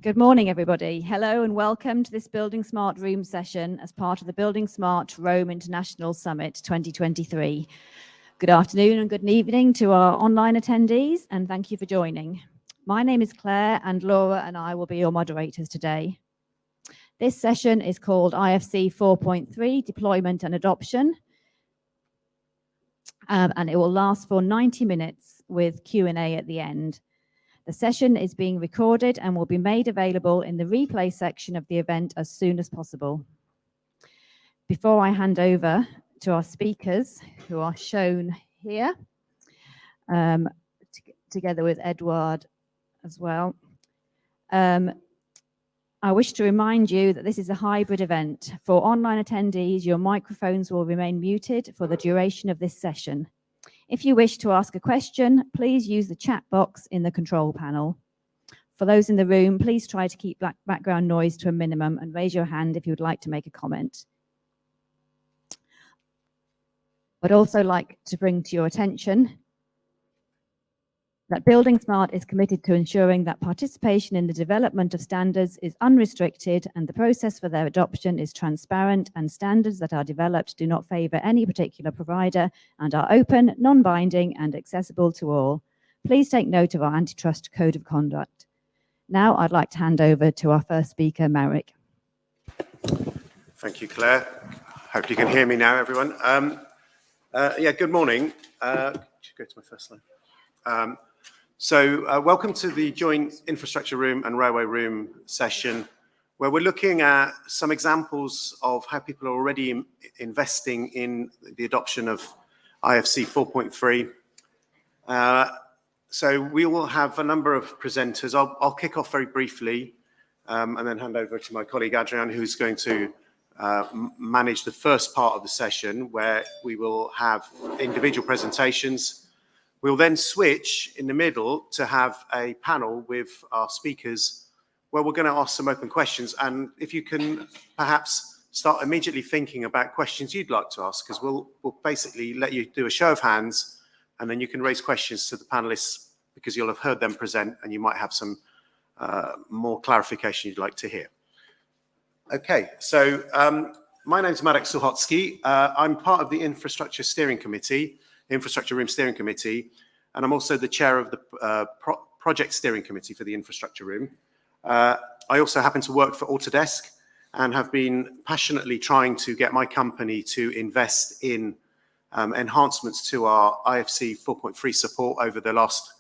Good morning, everybody. Hello and welcome to this buildingSMART room session as part of the buildingSMART Rome International Summit 2023. Good afternoon and good evening to our online attendees, and thank you for joining. My name is Claire, and Laura and I will be your moderators today. This session is called IFC 4.3 Deployment and Adoption, and it will last for 90 minutes with Q&A at the end. The session is being recorded and will be made available in the replay section of the event as soon as possible. Before I hand over to our speakers, who are shown here, together with Edward as well, I wish to remind you that this is a hybrid event. For online attendees, your microphones will remain muted for the duration of this session. If you wish to ask a question, please use the chat box in the control panel. For those in the room, please try to keep background noise to a minimum and raise your hand if you would like to make a comment. I'd also like to bring to your attention that buildingSMART is committed to ensuring that participation in the development of standards is unrestricted and the process for their adoption is transparent, and standards that are developed do not favour any particular provider and are open, non-binding and accessible to all. Please take note of our antitrust code of conduct. Now I'd like to hand over to our first speaker, Marek. Thank you, Claire. Hope you can hear me now, everyone. Good morning. Should go to my first slide. Welcome to the joint infrastructure room and railway room session, where we're looking at some examples of how people are already investing in the adoption of IFC 4.3. So we will have a number of presenters. I'll kick off very briefly and then hand over to my colleague Adrian, who's going to manage the first part of the session, where we will have individual presentations. We'll then switch in the middle to have a panel with our speakers where we're going to ask some open questions. And if you can perhaps start immediately thinking about questions you'd like to ask, because we'll basically let you do a show of hands and then you can raise questions to the panelists because you'll have heard them present and you might have some more clarification you'd like to hear. Okay, so my name's Marek Suchocki. I'm part of the Infrastructure Room Steering Committee, and I'm also the chair of the Project Steering Committee for the Infrastructure Room. I also happen to work for Autodesk and have been passionately trying to get my company to invest in enhancements to our IFC 4.3 support over the last,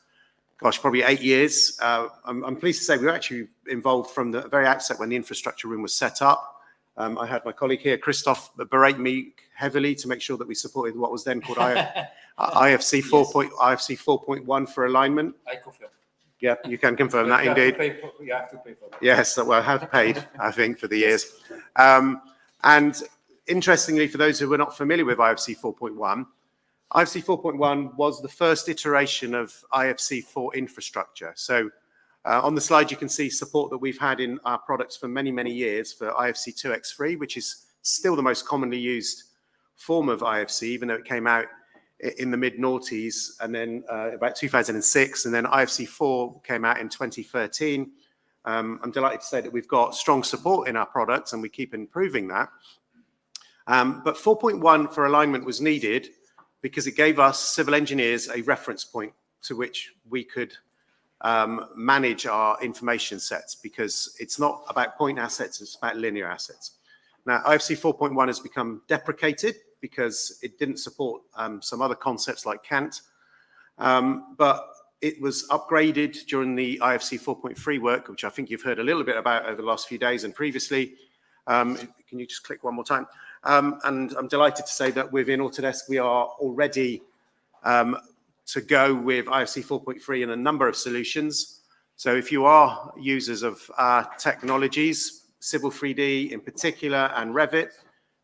probably 8 years. I'm pleased to say we were actually involved from the very outset when the Infrastructure Room was set up. I had my colleague here, Christoph, berate me heavily to make sure that we supported what was then called IFC 4.1 for alignment. I confirm. Yeah, you can confirm that indeed. You have to pay for that. Yes, well, I have paid, I think, for the years. And interestingly, for those who were not familiar with IFC 4.1, IFC 4.1 was the first iteration of IFC for infrastructure. So on the slide, you can see support that we've had in our products for many, many years for IFC 2x3, which is still the most commonly used form of IFC, even though it came out in the mid-noughties and then about 2006, and then IFC 4 came out in 2013. I'm delighted to say that we've got strong support in our products and we keep improving that. But 4.1 for alignment was needed because it gave us civil engineers a reference point to which we could manage our information sets, because it's not about point assets, it's about linear assets. Now, IFC 4.1 has become deprecated because it didn't support some other concepts like Kant, but it was upgraded during the IFC 4.3 work, which I think you've heard a little bit about over the last few days and previously. Can you just click one more time? And I'm delighted to say that within Autodesk, we are already to go with IFC 4.3 in a number of solutions. So if you are users of our technologies, Civil 3D in particular and Revit,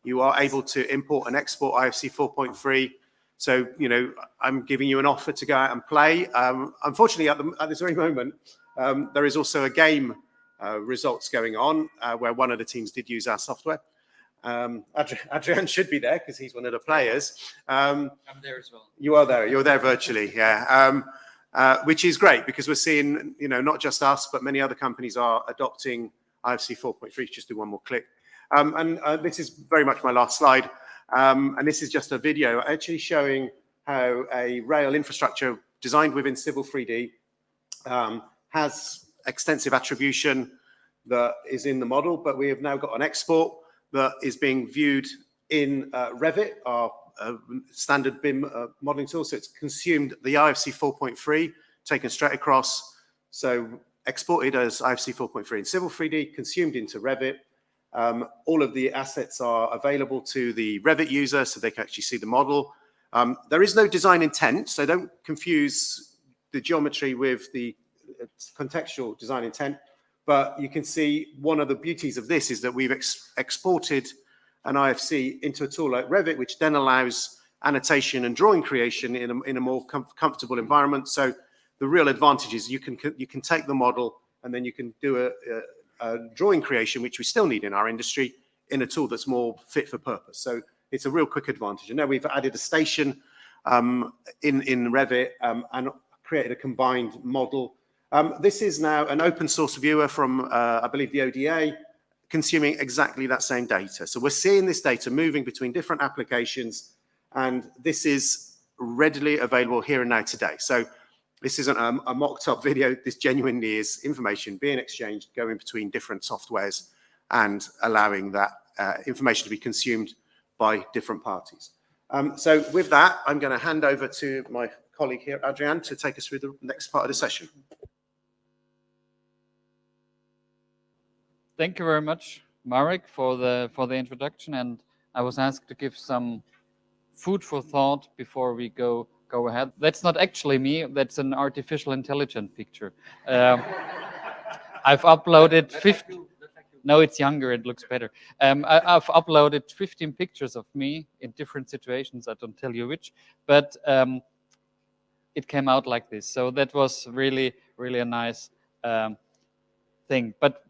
you are able to import and export IFC 4.3. So, you know, I'm giving you an offer to go out and play. Unfortunately, at this very moment, there is also a game results going on where one of the teams did use our software. Adrian should be there because he's one of the players. I'm there as well. You are there. You're there virtually, yeah. which is great because we're seeing, not just us, but many other companies are adopting IFC 4.3. Just do one more click. And this is very much my last slide. And this is just a video actually showing how a rail infrastructure designed within Civil 3D has extensive attribution that is in the model, but we have now got an export that is being viewed in Revit, our standard BIM modeling tool. So it's consumed the IFC 4.3, taken straight across. So exported as IFC 4.3 in Civil 3D, consumed into Revit. All of the assets are available to the Revit user so they can actually see the model. There is no design intent, so don't confuse the geometry with the contextual design intent. But you can see one of the beauties of this is that we've exported an IFC into a tool like Revit, which then allows annotation and drawing creation in a more comfortable environment. So the real advantage is you can take the model and then you can do a drawing creation, which we still need in our industry, in a tool that's more fit for purpose. So it's a real quick advantage. And now we've added a station in Revit and created a combined model. This is now an open source viewer from, I believe, the ODA, consuming exactly that same data. So we're seeing this data moving between different applications, and this is readily available here and now today. So this isn't a mocked up video. This genuinely is information being exchanged, going between different softwares and allowing that information to be consumed by different parties. So with that, I'm going to hand over to my colleague here, Adrian, to take us through the next part of the session. Thank you very much, Marek, for the introduction, and I was asked to give some food for thought before we go ahead. That's not actually me. That's an artificial intelligence picture. I've uploaded 50. No, it's younger. It looks better. I've uploaded 15 pictures of me in different situations. I don't tell you which, but it came out like this. So that was really, really a nice thing. But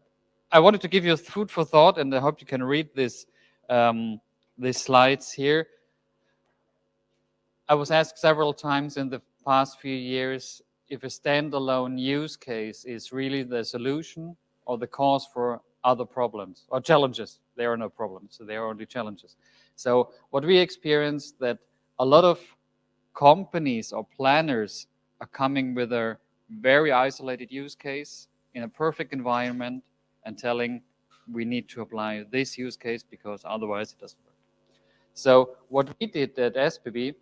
I wanted to give you food for thought, and I hope you can read this, these slides here. I was asked several times in the past few years if a standalone use case is really the solution or the cause for other problems or challenges. There are no problems, so there are only challenges. So what we experienced that a lot of companies or planners are coming with a very isolated use case in a perfect environment and telling we need to apply this use case because otherwise it doesn't work. So what we did at SBB,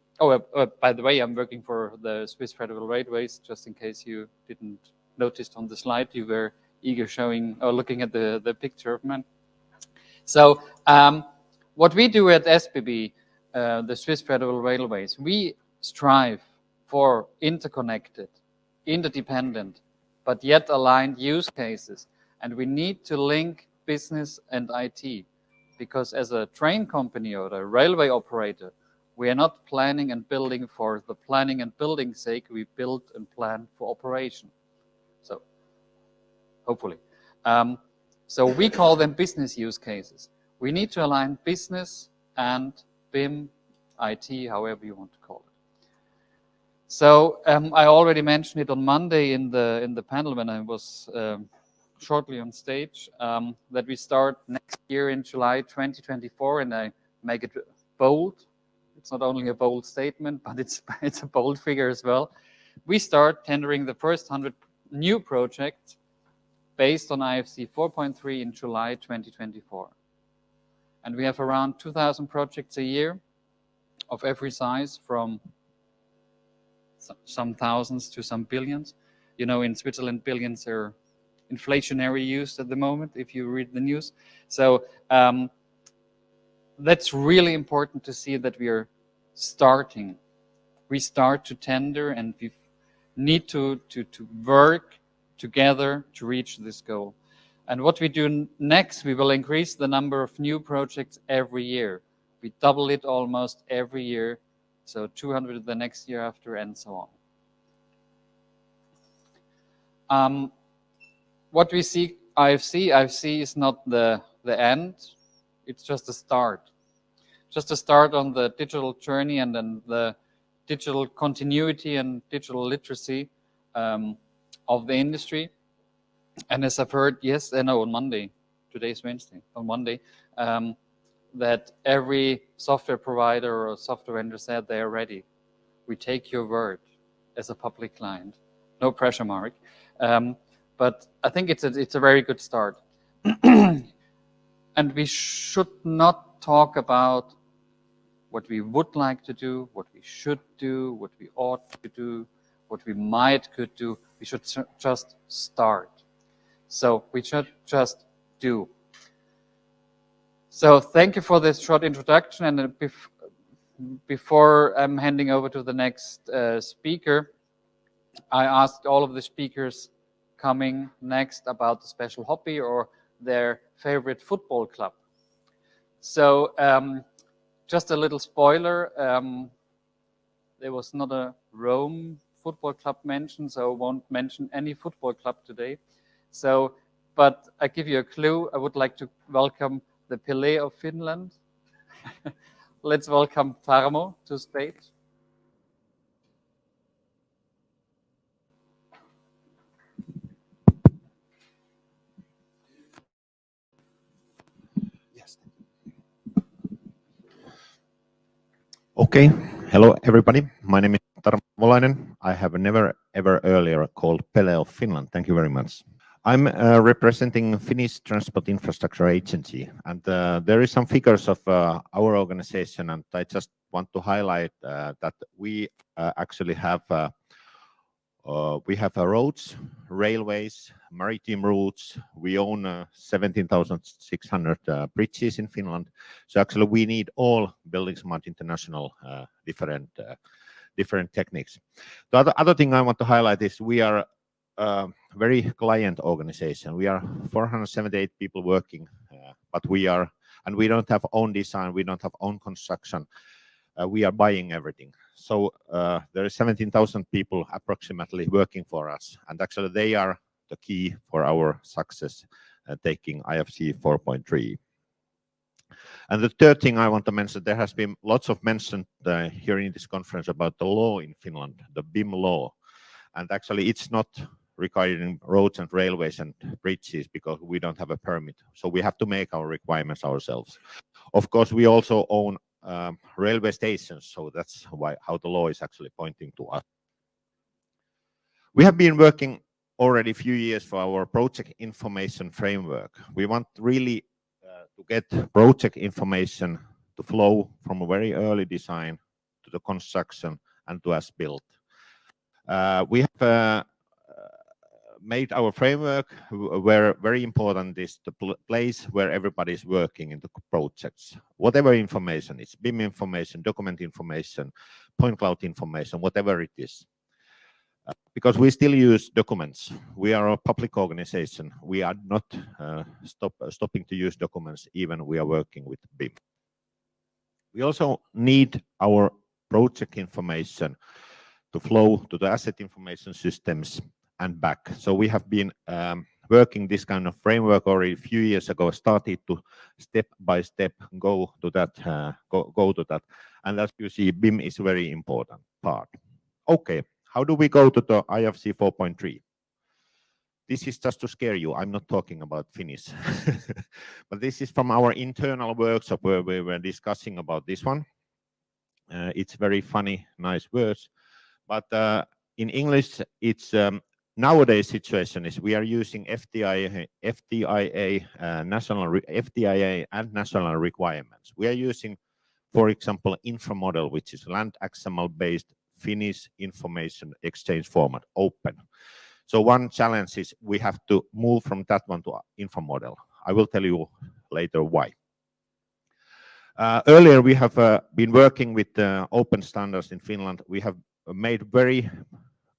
by the way, I'm working for the Swiss Federal Railways, just in case you didn't notice on the slide, you were eager showing or looking at the picture of man. So what we do at SBB, the Swiss Federal Railways, we strive for interconnected, interdependent, but yet aligned use cases. And we need to link business and IT, because as a train company or a railway operator, we are not planning and building for the planning and building sake. We build and plan for operation. So hopefully. So we call them business use cases. We need to align business and BIM, IT, however you want to call it. So I already mentioned it on Monday in the panel when I was shortly on stage, that we start next year in July 2024, and I make it bold. It's not only a bold statement, but it's a bold figure as well. We start tendering the first 100 new projects based on IFC 4.3 in July 2024. And we have around 2,000 projects a year of every size, from some thousands to some billions. You know, in Switzerland, billions are inflationary used at the moment, if you read the news. So that's really important to see that we are starting. We start to tender, and we need to work together to reach this goal. And what we do next, we will increase the number of new projects every year. We double it almost every year. So 200 the next year after, and so on. What we see, IFC is not the end. It's just a start. Just a start on the digital journey and then the digital continuity and digital literacy of the industry. And as I've heard, on Monday, today's Wednesday, on Monday, that every software provider or software vendor said they are ready. We take your word as a public client. No pressure, Marek. But I think it's a very good start. And we should not talk about what we would like to do, what we should do, what we ought to do, what we could do. We should just start. So we should just do. So thank you for this short introduction. And before I'm handing over to the next speaker, I asked all of the speakers coming next about the special hobby or their favorite football club. So just a little spoiler, there was not a Rome football club mentioned, so I won't mention any football club today. So, but I give you a clue. I would like to welcome the Pele of Finland. Let's welcome Tarmo to stage. Okay, hello everybody. My name is Tarmo. Savolainen. I have never ever earlier called Pele of Finland. Thank you very much. I'm representing Finnish Transport Infrastructure Agency, and there is some figures of our organization, and I just want to highlight that we actually have roads, railways, maritime routes. We own 17,600 bridges in Finland. So actually we need all buildingSMART International different techniques. The other thing I want to highlight is we are a very client organization. We are 478 people working, but we don't have own design, we don't have own construction. We are buying everything. So there are 17,000 people approximately working for us, and actually they are the key for our success taking IFC 4.3. And the third thing I want to mention, there has been lots of mention here in this conference about the law in Finland, the BIM law. And actually it's not regarding roads and railways and bridges because we don't have a permit. So we have to make our requirements ourselves. Of course, we also own railway stations, so that's how the law is actually pointing to us. We have been working already a few years for our project information framework. We want really to get project information to flow from a very early design to the construction and to as built. We have made our framework where very important is the place where everybody is working in the projects. Whatever information is, BIM information, document information, point cloud information, whatever it is. Because we still use documents. We are a public organization. We are not stopping to use documents even we are working with BIM. We also need our project information to flow to the asset information systems and back. So we have been working this kind of framework already a few years ago, started to step by step go to that. And as you see, BIM is a very important part. Okay, how do we go to the IFC 4.3? This is just to scare you. I'm not talking about Finnish. But this is from our internal workshop where we were discussing about this one. It's very funny, nice words. But in English, it's nowadays situation is we are using FTIA and national requirements. We are using, for example, infra model, which is land XML based Finnish information exchange format, open. So one challenge is we have to move from that one to infra model. I will tell you later why. Earlier we have been working with open standards in Finland. We have made very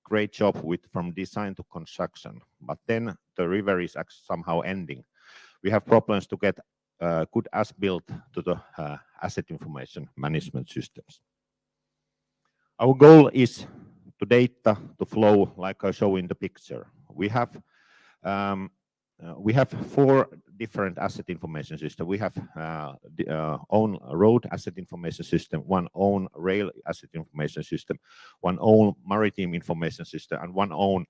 great job from design to construction, but then the river is somehow ending. We have problems to get good as-built to the asset information management systems. Our goal is to data to flow like I show in the picture. We have 4 different asset information system. We have own road asset information system, one own rail asset information system, one own maritime information system, and one own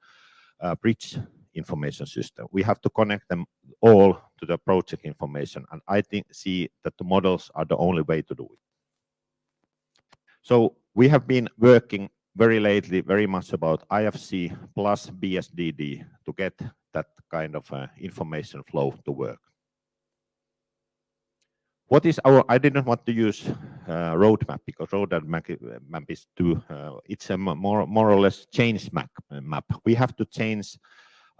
bridge information system. We have to connect them all to the project information, and I see that the models are the only way to do it. So we have been working very lately very much about IFC plus BSDD to get that kind of information flow to work. What is our, I didn't want to use roadmap because roadmap is too, it's a more or less change map. We have to change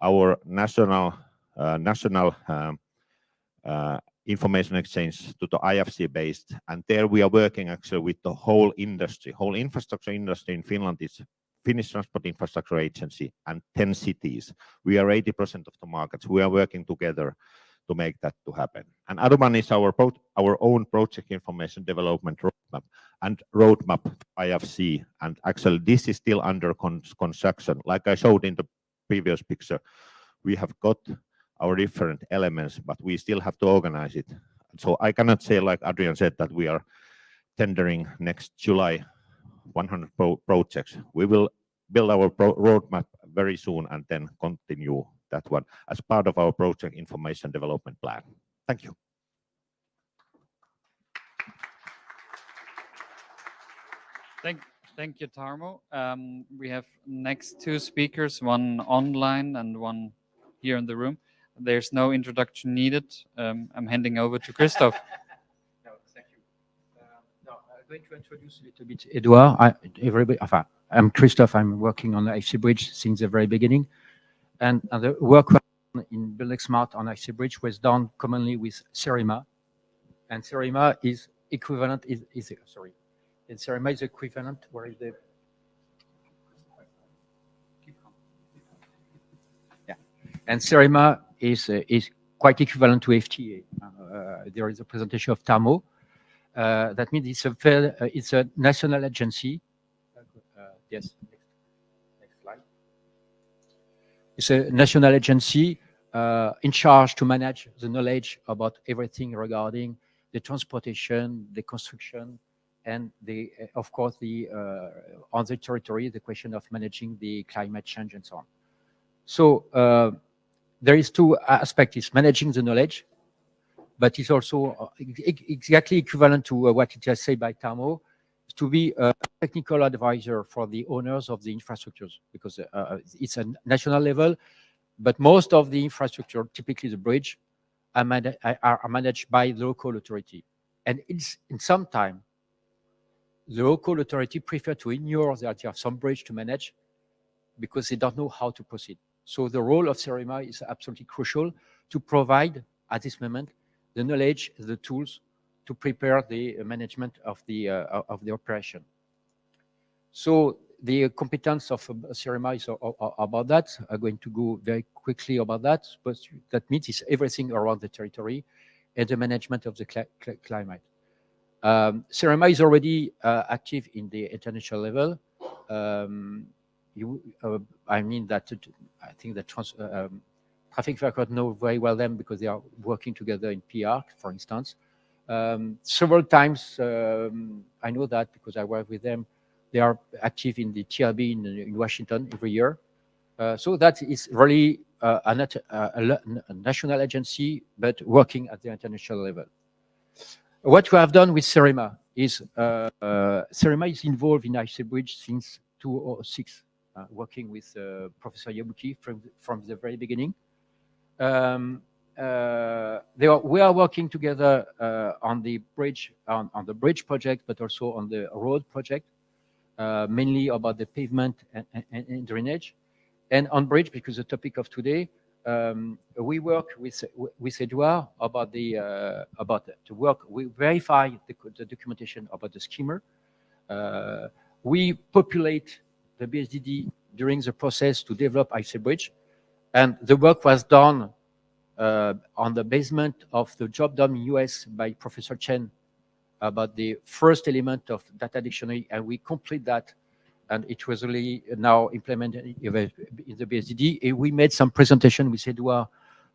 our national information exchange to the IFC based, and there we are working actually with the whole industry, whole infrastructure industry in Finland is Finnish Transport Infrastructure Agency and 10 cities. We are 80% of the markets. We are working together to make that to happen. And other one is our own project information development roadmap and roadmap IFC. And actually this is still under construction. Like I showed in the previous picture, we have got our different elements, but we still have to organize it. So I cannot say, like Adrian said, that we are tendering next July 100 projects. We will build our roadmap very soon and then continue that one as part of our project information development plan. Thank you. Thank you, Tarmo. We have next two speakers, one online and one here in the room. There's no introduction needed. I'm handing over to Christoph. No, thank you. I'm going to introduce a little bit Edouard. I'm Christoph. I'm working on the IFC Bridge since the very beginning. And the work in buildingSMART on IFC Bridge was done commonly with CERIMA. And CERIMA is equivalent, and CERIMA is equivalent, where is the... Yeah. And CERIMA is quite equivalent to FTA. There is a presentation of Tarmo. That means it's a national agency. Yes, next slide. It's a national agency in charge to manage the knowledge about everything regarding the transportation, the construction, and of course, on the territory, the question of managing the climate change and so on. So there is two aspects: it's managing the knowledge, but it's also exactly equivalent to what it just said by Tarmo, to be a technical advisor for the owners of the infrastructures, because it's a national level, but most of the infrastructure, typically the bridge, are managed by the local authority. And it's in some time, the local authority prefer to ignore that you have some bridge to manage because they don't know how to proceed. So the role of CERIMA is absolutely crucial to provide, at this moment, the knowledge, the tools to prepare the management of the operation. So the competence of CERIMA is about that. I'm going to go very quickly about that, but that means it's everything around the territory and the management of the climate. CERIMA is already active in the international level. I mean that I think that traffic record know very well them because they are working together in PR, for instance. Several times, I know that because I work with them. They are active in the TRB in Washington every year. So that is really a national agency, but working at the international level. What we have done with CERIMA is CERIMA is involved in IFC Bridge since 2006, working with Professor Yabuki from the very beginning. We are working together on the bridge project, but also on the road project, mainly about the pavement and drainage. And on bridge, because the topic of today, we work with Edouard about to work. We verify the documentation about the skimmer. We populate the BSDD during the process to develop IFC Bridge, and the work was done on the basement of the job done in US by Professor Chen about the first element of data dictionary, and we complete that, and it was really now implemented in the BSDD. And we made some presentation with Edouard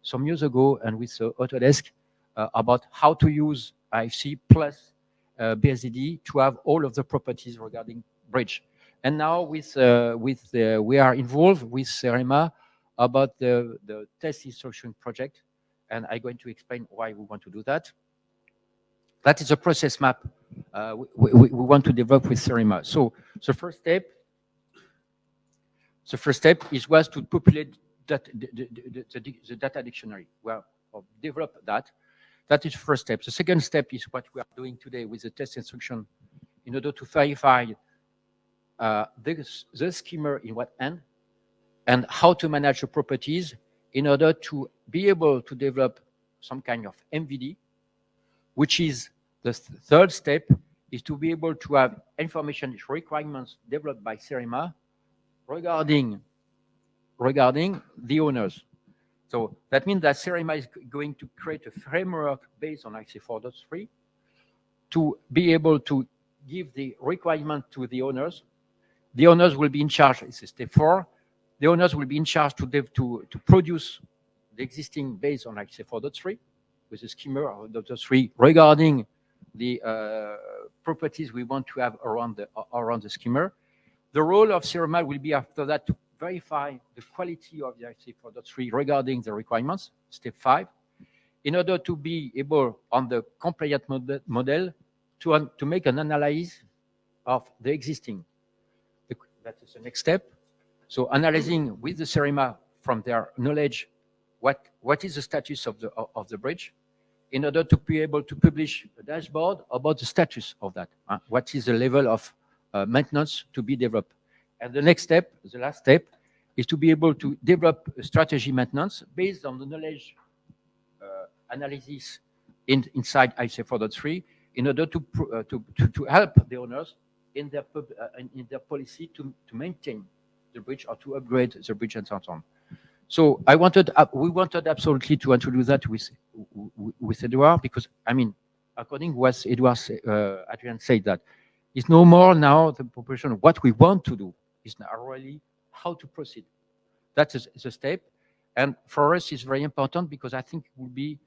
some years ago and with Autodesk about how to use IFC plus Beazley to have all of the properties regarding bridge. And now we are involved with CEREMA about the test instruction project, and I'm going to explain why we want to do that. That is a process map we want to develop with CEREMA. So the first step was to populate the data dictionary. Well, develop that. That is the first step. The second step is what we are doing today with the test instruction in order to verify the schema in what end and how to manage the properties in order to be able to develop some kind of MVD, which is the third step, is to be able to have information requirements developed by CEREMA regarding the owners. So that means that CEREMA is going to create a framework based on IFC 4.3 to be able to give the requirement to the owners. The owners will be in charge, it's step 4. The owners will be in charge to produce the existing based on IFC 4.3 with the schema of 4.3 regarding the properties we want to have around the schema. The role of CEREMA will be after that to verify the quality of the IFC 4.3 regarding the requirements, step 5, in order to be able on the compliant model to make an analysis of the existing. That is the next step. So analyzing with the CEREMA from their knowledge what is the status of the bridge, in order to be able to publish a dashboard about the status of that. What is the level of maintenance to be developed? And the next step, the last step, is to be able to develop a strategy maintenance based on the knowledge analysis inside IFC 4.3 in order to help the owners in their policy to maintain the bridge or to upgrade the bridge and so on. So we wanted absolutely to introduce that with Edouard, because I mean, according to what Adrian said, that it's no more now the proportion of what we want to do. It's now really how to proceed. That is the step, and for us it's very important because I think it will be.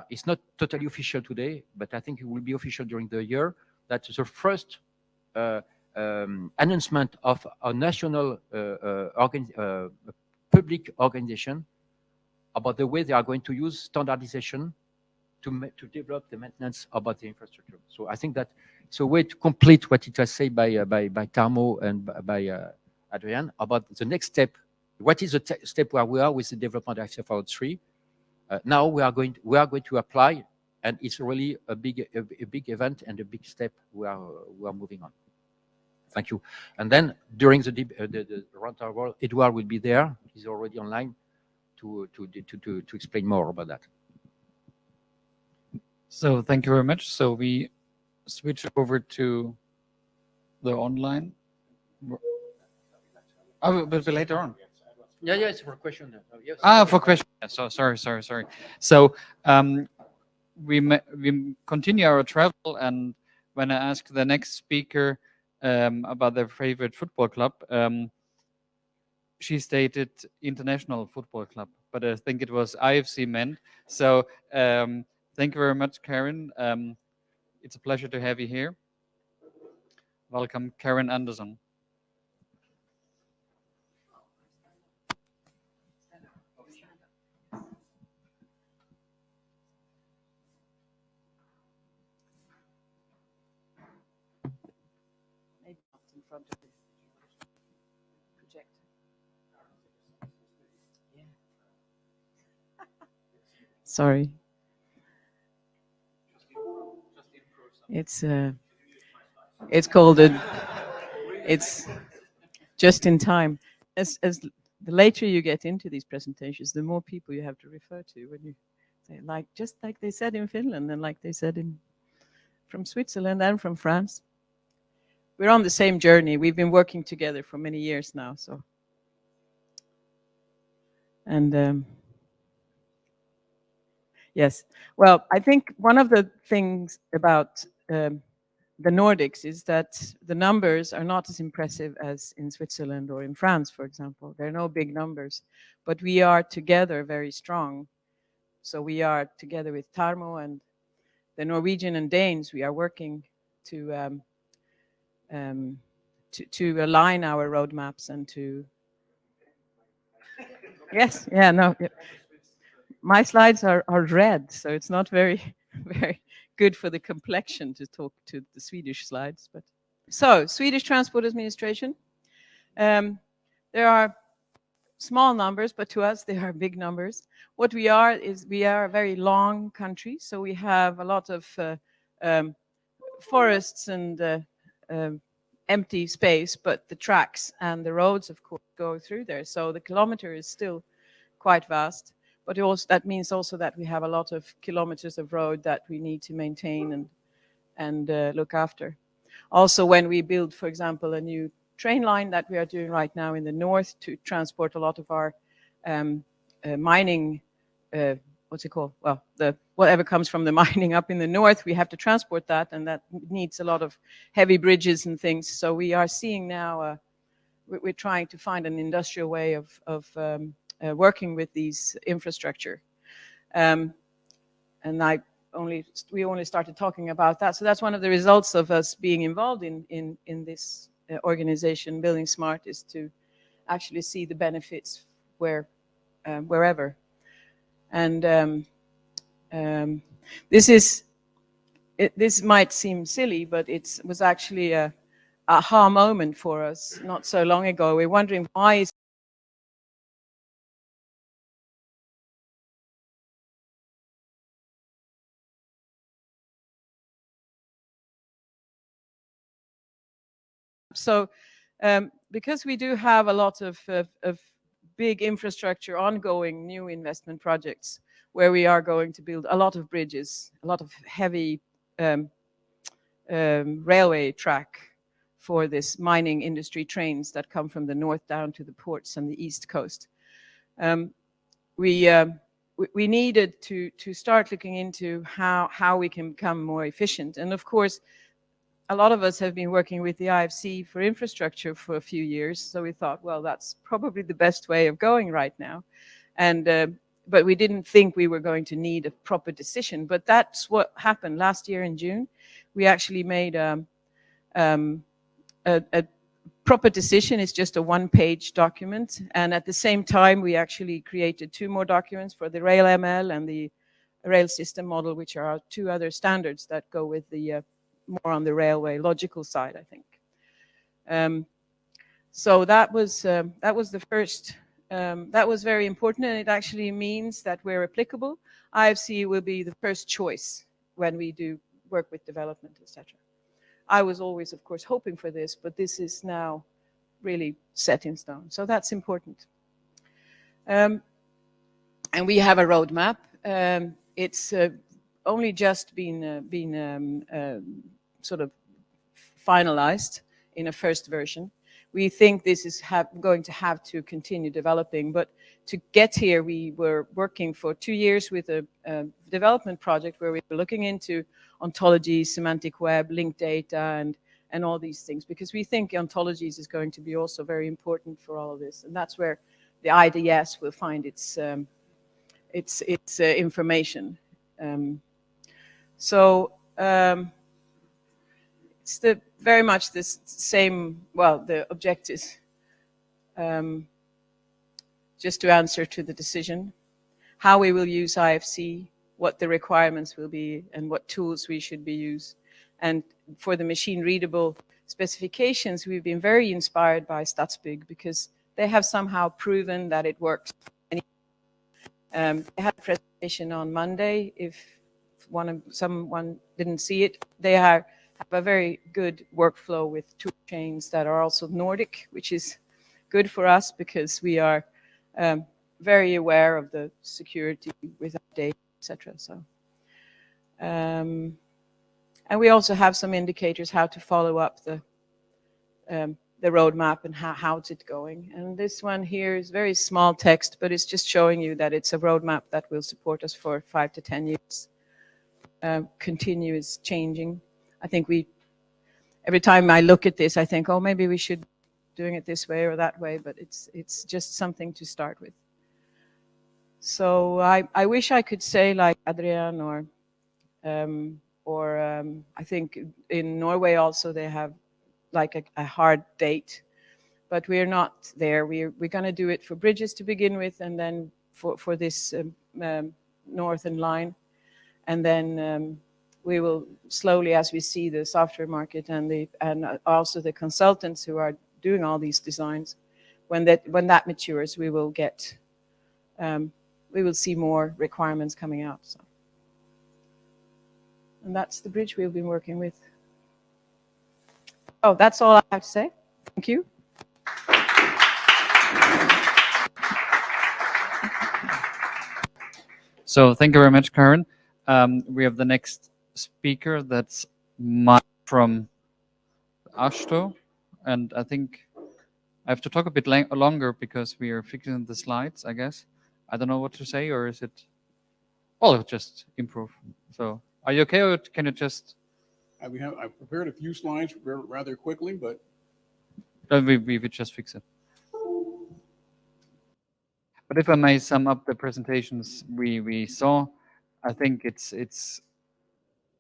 It's not totally official today, but I think it will be official during the year. That's the first announcement of a national public organization about the way they are going to use standardization to develop the maintenance about the infrastructure. So I think that it's a way to complete what it was said by Tarmo and by Adrian about the next step. What is the step where we are with the development of IFC 4.3? Now we are going to apply, and it's really a big event and a big step we are moving on. Thank you. And then during the round table, Edouard will be there. He's already online to explain more about that. So thank you very much. So we switch over to the online. Oh, but later on. Yeah, it's for question. Yes. For question. So sorry. So we continue our travel, and when I ask the next speaker about their favorite football club, she stated international football club, but I think it was IFC meant. So thank you very much, Karin. It's a pleasure to have you here. Welcome, Karin Anderson. Front of the projector. Yeah. Sorry. It's called it's just in time. As the later you get into these presentations, the more people you have to refer to when you say, like, just like they said in Finland and like they said from Switzerland and from France. We're on the same journey. We've been working together for many years now. So, and yes, well, I think one of the things about the Nordics is that the numbers are not as impressive as in Switzerland or in France, for example. There are no big numbers, but we are together very strong. So we are together with Tarmo and the Norwegian and Danes. We are working to align our roadmaps and to. Yes, yeah, no. Yeah. My slides are red, so it's not very good for the complexion to talk to the Swedish slides. But so Swedish Transport Administration, there are small numbers, but to us they are big numbers. What we are is we are a very long country, so we have a lot of forests and empty space, but the tracks and the roads, of course, go through there. So the kilometer is still quite vast. But also, that means also that we have a lot of kilometers of road that we need to maintain and look after. Also, when we build, for example, a new train line that we are doing right now in the north to transport a lot of our mining, what's it called? Well, whatever comes from the mining up in the north, we have to transport that, and that needs a lot of heavy bridges and things. So we are seeing now, we're trying to find an industrial way of working with these infrastructure, and we only started talking about that. So that's one of the results of us being involved in this organization, buildingSMART, is to actually see the benefits wherever. And this might seem silly, but it was actually a aha moment for us not so long ago. We're wondering why is so because we do have a lot of big infrastructure ongoing new investment projects where we are going to build a lot of bridges, a lot of heavy railway track for this mining industry trains that come from the north down to the ports on the east coast. We needed to start looking into how we can become more efficient. And of course, a lot of us have been working with the IFC for infrastructure for a few years, so we thought, well, that's probably the best way of going right now. And but we didn't think we were going to need a proper decision. But that's what happened last year in June. We actually made a proper decision. It's just a one-page document, and at the same time, we actually created 2 more documents for the Rail ML and the Rail System Model, which are 2 other standards that go with the more on the railway logical side, I think. So that was the first. That was very important, and it actually means that we're applicable. IFC will be the first choice when we do work with development, etc. I was always, of course, hoping for this, but this is now really set in stone. So that's important. And we have a roadmap. It's only just been sort of finalized in a first version. We think this is going to have to continue developing, but to get here, we were working for 2 years with a development project where we were looking into ontology, semantic web, linked data, and all these things, because we think ontologies is going to be also very important for all of this, and that's where the IDS will find its information. It's very much the same, well, the objectives. Just to answer to the decision, how we will use IFC, what the requirements will be, and what tools we should be used. And for the machine-readable specifications, we've been very inspired by Stadsbygg because they have somehow proven that it works. They had a presentation on Monday. If someone didn't see it, they have a very good workflow with tool chains that are also Nordic, which is good for us because we are very aware of the security with our data, etc. So, and we also have some indicators how to follow up the roadmap and how's it going. And this one here is very small text, but it's just showing you that it's a roadmap that will support us for 5 to 10 years. Continuous changing. I think we every time I look at this, I think, oh, maybe we should doing it this way or that way, but it's just something to start with. So I wish I could say like Adrian or I think in Norway also they have like a hard date, but we're not there. We're going to do it for bridges to begin with, and then for this northern line, and then we will slowly, as we see the software market and also the consultants who are doing all these designs, when that matures, we will get we will see more requirements coming out. So. And that's the bridge we've been working with. Oh, that's all I have to say. Thank you. So thank you very much, Karin. We have the next speaker. That's Marek from Ashto. And I think I have to talk a bit longer because we are fixing the slides, I guess. I don't know what to say, or is it? Well, just improve. So are you okay, or can you just? I've prepared a few slides rather quickly, but we would just fix it. But if I may sum up the presentations we saw, I think it's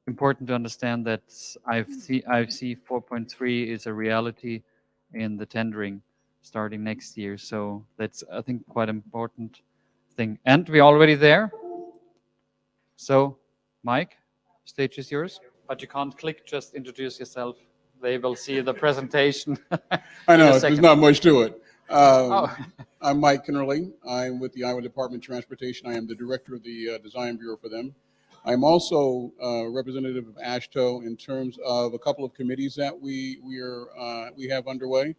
important to understand that IFC 4.3 is a reality in the tendering starting next year. So that's, I think, quite important thing. And we're already there. So, Mike, stage is yours. But you can't click, just introduce yourself. They will see the presentation. I know, there's not much to it. Oh. I'm Mike Kennerly. I'm with the Iowa Department of Transportation. I am the director of the design bureau for them. I'm also representative of AASHTO in terms of a couple of committees that we have underway.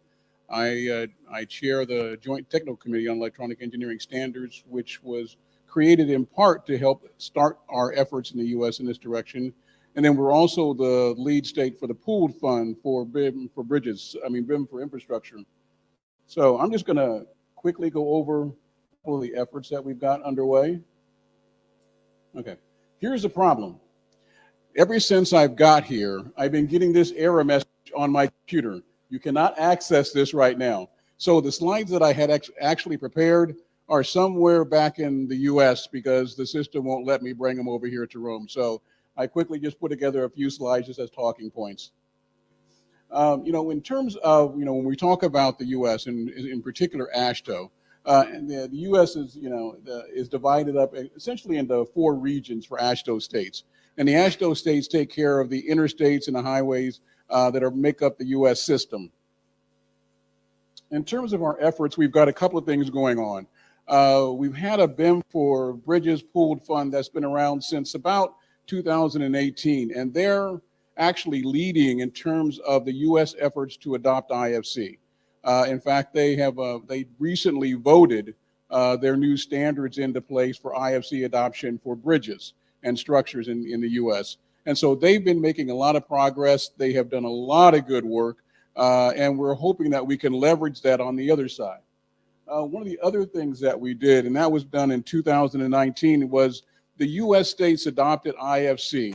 I chair the Joint Technical Committee on Electronic Engineering Standards, which was created in part to help start our efforts in the U.S. in this direction. And then we're also the lead state for the pooled fund for BIM for bridges, BIM for infrastructure. So I'm just going to quickly go over a couple of the efforts that we've got underway. Okay, here's the problem. Ever since I've got here, I've been getting this error message on my computer. You cannot access this right now. So the slides that I had actually prepared are somewhere back in the US because the system won't let me bring them over here to Rome. So I quickly just put together a few slides just as talking points. In terms of, when we talk about the U.S. and in particular AASHTO, the U.S. is divided up essentially into 4 regions for AASHTO states. And the AASHTO states take care of the interstates and the highways that make up the U.S. system. In terms of our efforts, we've got a couple of things going on. We've had a BIM for Bridges pooled fund that's been around since about 2018, and they're actually leading in terms of the U.S. efforts to adopt IFC. In fact, they recently voted their new standards into place for IFC adoption for bridges and structures in the U.S. And so they've been making a lot of progress. They have done a lot of good work, and we're hoping that we can leverage that on the other side. One of the other things that we did, and that was done in 2019, was the U.S. states adopted IFC,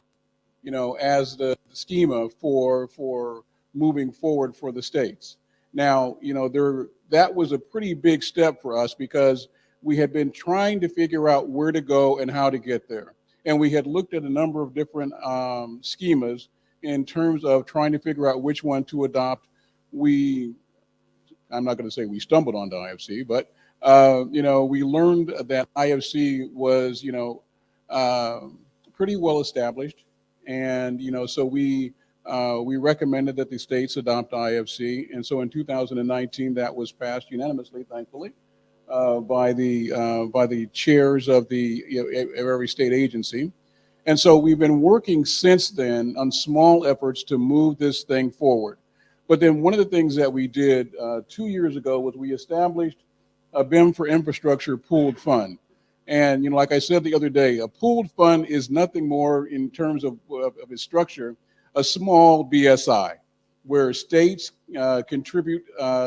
as the schema for moving forward for the states. Now, that was a pretty big step for us because we had been trying to figure out where to go and how to get there. And we had looked at a number of different schemas in terms of trying to figure out which one to adopt. I'm not going to say we stumbled onto IFC, but, we learned that IFC was, pretty well established. And, so we recommended that the states adopt IFC. And so in 2019, that was passed unanimously, thankfully, by the chairs of every state agency. And so we've been working since then on small efforts to move this thing forward. But then one of the things that we did 2 years ago was we established a BIM for infrastructure pooled fund. And, like I said the other day, a pooled fund is nothing more in terms of its structure, a small BSI, where states contribute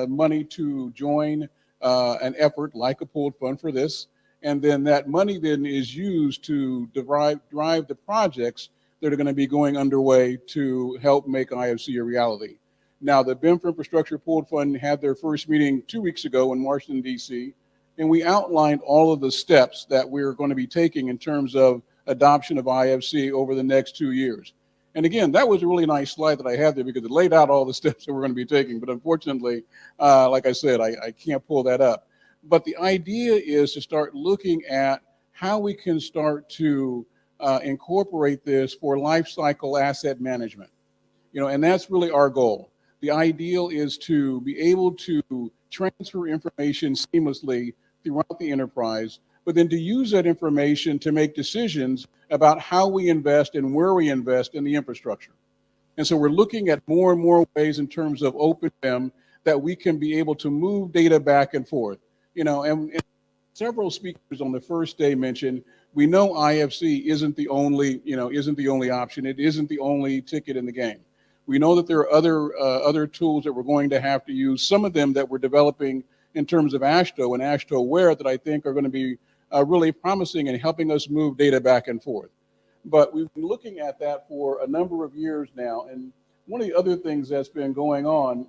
money to join an effort like a pooled fund for this. And then that money then is used to drive the projects that are going to be going underway to help make IFC a reality. Now, the BIM for Infrastructure Pooled Fund had their first meeting 2 weeks ago in Washington, D.C., and we outlined all of the steps that we're going to be taking in terms of adoption of IFC over the next 2 years. And again, that was a really nice slide that I had there because it laid out all the steps that we're going to be taking. But unfortunately, like I said, I can't pull that up. But the idea is to start looking at how we can start to incorporate this for life cycle asset management. And that's really our goal. The ideal is to be able to transfer information seamlessly throughout the enterprise, but then to use that information to make decisions about how we invest and where we invest in the infrastructure. And so we're looking at more and more ways in terms of OpenBIM that we can be able to move data back and forth. And several speakers on the first day mentioned, we know IFC isn't the only option. It isn't the only ticket in the game. We know that there are other tools that we're going to have to use, some of them that we're developing in terms of AASHTO and AASHTO Aware that I think are going to be really promising in helping us move data back and forth. But we've been looking at that for a number of years now. And one of the other things that's been going on,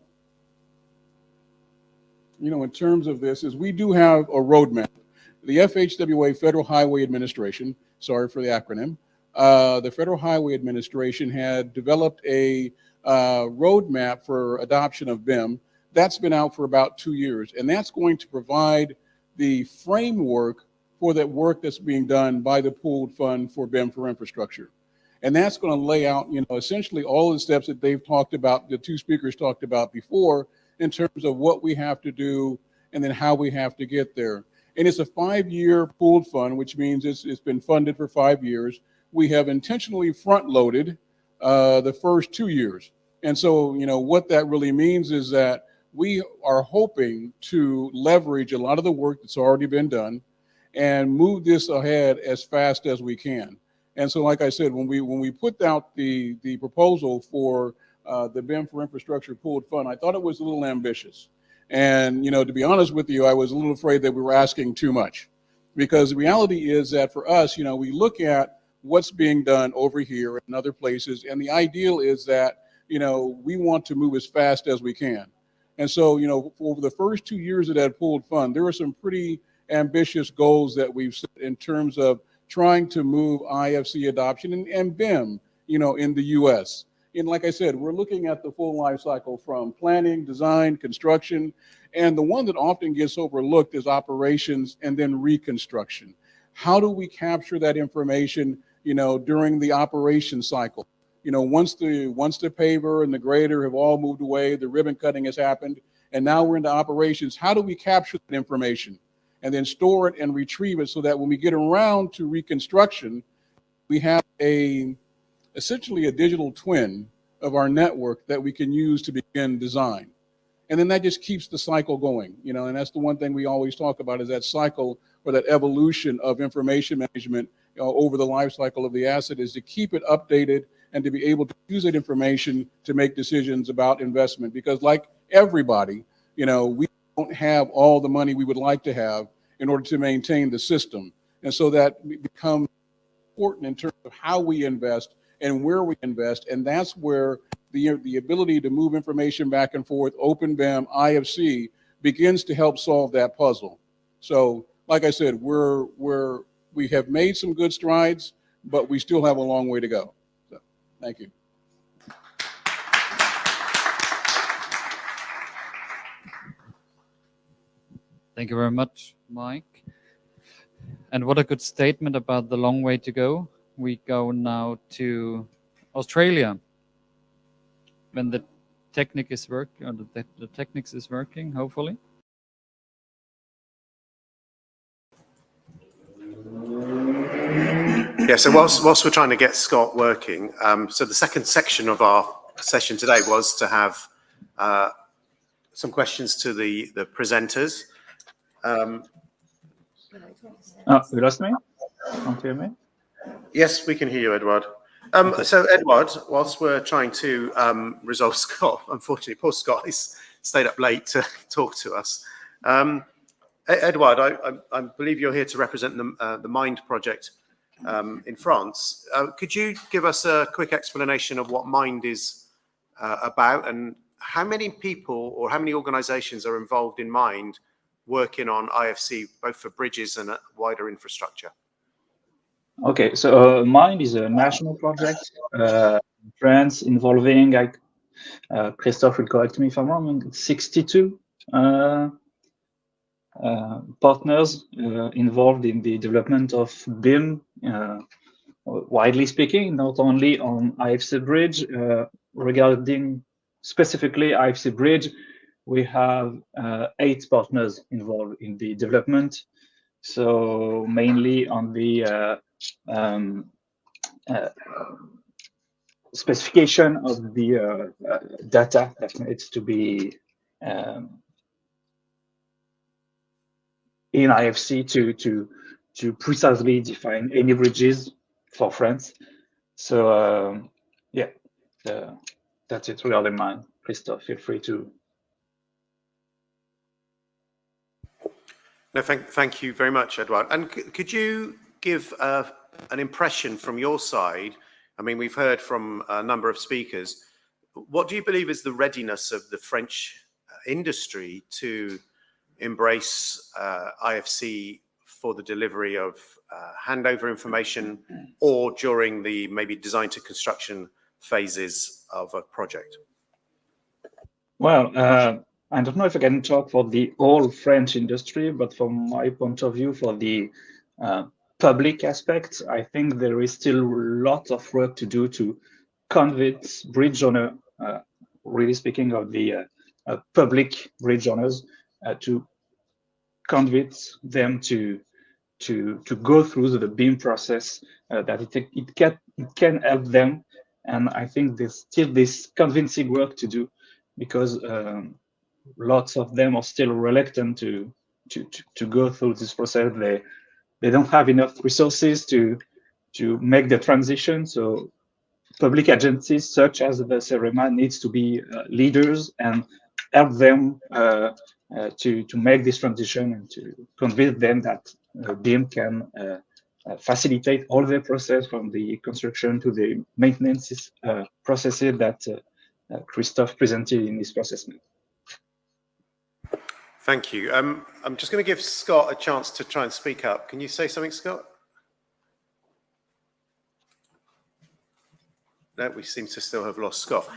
in terms of this is we do have a roadmap. The FHWA, Federal Highway Administration, sorry for the acronym, the Federal Highway Administration had developed a roadmap for adoption of BIM. That's been out for about 2 years, and that's going to provide the framework for that work that's being done by the pooled fund for BIM for infrastructure. And that's going to lay out, essentially all the steps that they've talked about, the two speakers talked about before, in terms of what we have to do and then how we have to get there. And it's a 5-year pooled fund, which means it's been funded for 5 years. We have intentionally front-loaded the first 2 years. And so, what that really means is that we are hoping to leverage a lot of the work that's already been done and move this ahead as fast as we can. And so, like I said, when we put out the proposal for the BIM for Infrastructure Pooled Fund, I thought it was a little ambitious. And, to be honest with you, I was a little afraid that we were asking too much. Because the reality is that for us, we look at what's being done over here and other places, and the ideal is that, we want to move as fast as we can. And so, over the first 2 years of that pooled fund, there are some pretty ambitious goals that we've set in terms of trying to move IFC adoption and BIM, in the U.S. And like I said, we're looking at the full life cycle from planning, design, construction, and the one that often gets overlooked is operations and then reconstruction. How do we capture that information, during the operation cycle? Once the paver and the grader have all moved away, the ribbon cutting has happened, and now we're into operations. How do we capture that information and then store it and retrieve it so that when we get around to reconstruction, we have essentially a digital twin of our network that we can use to begin design. And then that just keeps the cycle going, and that's the one thing we always talk about is that cycle or that evolution of information management over the life cycle of the asset is to keep it updated and to be able to use that information to make decisions about investment. Because like everybody, we don't have all the money we would like to have in order to maintain the system. And so that becomes important in terms of how we invest and where we invest. And that's where the ability to move information back and forth, OpenBIM, IFC, begins to help solve that puzzle. So like I said, we have made some good strides, but we still have a long way to go. So, thank you. Thank you very much, Mike. And what a good statement about the long way to go. We go now to Australia. When the technique is working, or the techniques is working, hopefully. Yeah, so whilst we're trying to get Scott working, so the second section of our session today was to have some questions to the presenters. You lost me? Can't hear me? Yes, we can hear you, Edward. So, Edward, whilst we're trying to resolve Scott, unfortunately, poor Scott, he's stayed up late to talk to us. Edward, I believe you're here to represent the Mind project. in France. Could you give us a quick explanation of what MIND is about, and how many people or how many organizations are involved in MIND working on IFC, both for bridges and wider infrastructure? Okay, so MIND is a national project in France involving, like Christophe will correct me if I'm wrong, 62 partners involved in the development of BIM, widely speaking, not only on IFC Bridge. Regarding specifically IFC Bridge, we have 8 partners involved in the development. So mainly on the specification of the data that needs to be in IFC to precisely define any bridges for France. So yeah, that's it regarding mine. Christophe, feel free to. No, thank you very much, Edouard. And could you give an impression from your side? I mean, we've heard from a number of speakers. What do you believe is the readiness of the French industry to embrace IFC for the delivery of handover information, or during the maybe design to construction phases of a project? Well, I don't know if I can talk for the whole French industry, but from my point of view, for the public aspect, I think there is still a lot of work to do to convince bridge owner, really speaking of the public bridge owners, to convince them to go through the BIM process, that it can help them. And I think there's still this convincing work to do, because lots of them are still reluctant to go through this process. They don't have enough resources to make the transition. So public agencies such as the CEREMA needs to be leaders and help them to make this transition, and to convince them that BIM can facilitate all the process from the construction to the maintenance processes that Christophe presented in his process. Thank you. I'm just going to give Scott a chance to try and speak up. Can you say something, Scott? No, we seem to still have lost Scott.